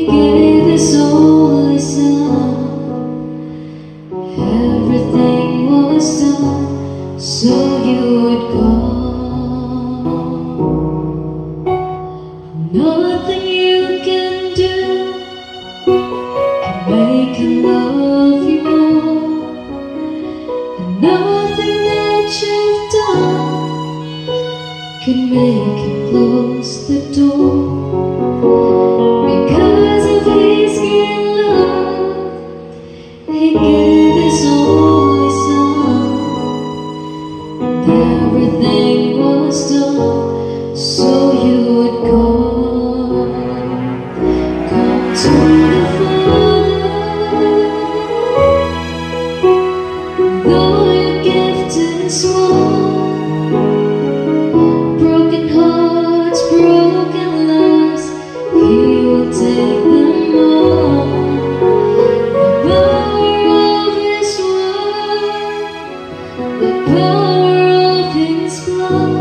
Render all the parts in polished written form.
gave His only Son. Everything was done so you would come. Nothing you can do can make Him love you more, and nothing that you've done can make Him close the door. Because of His great love, He gave His only Son. Everything was done so you would come. Come to the Father. Though your gift is one, broken hearts, broken lives, He will take them all. The power of His word, the power of His blood,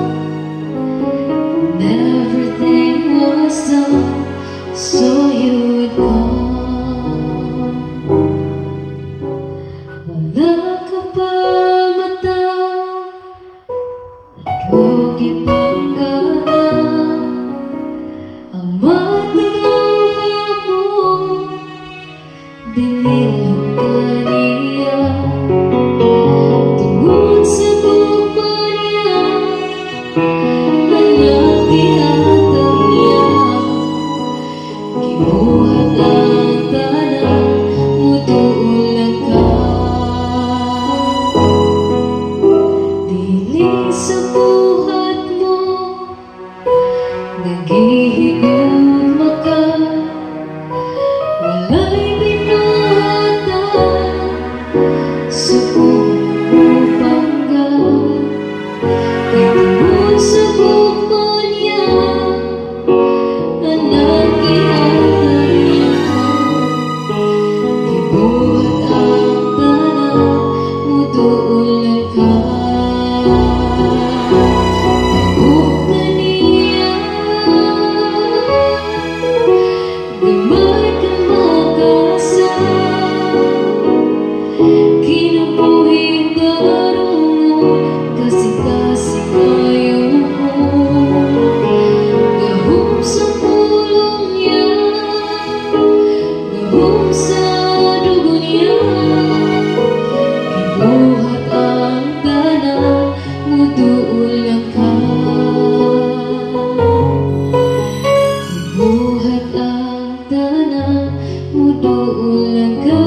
and everything was done so you would come. Wala ka pa mata, huwag ipanggaan ang matalawa mo, dinilog ka niya. Tungkol sa kumpanya, anak ihatag niya. Gibuhat ang tanan, muduulan ka. Dili sa buhat mo, naghihigugma ka. Wala'y binuhatan sa pagpapanggal. Kay tungkol sa kumpanya, anak ihatag niya. Gibuhat ang tanan, muduulan ka. Tibok ka niya, gamay ka makasal. Kinabuhing darungon, kasing-kasing kayo mo. Gahom sa pulong niya, gahom sa dugo niya. Gibuhat ang tanan, muduulan ka. Gibuhat ang tanan, muduulan ka.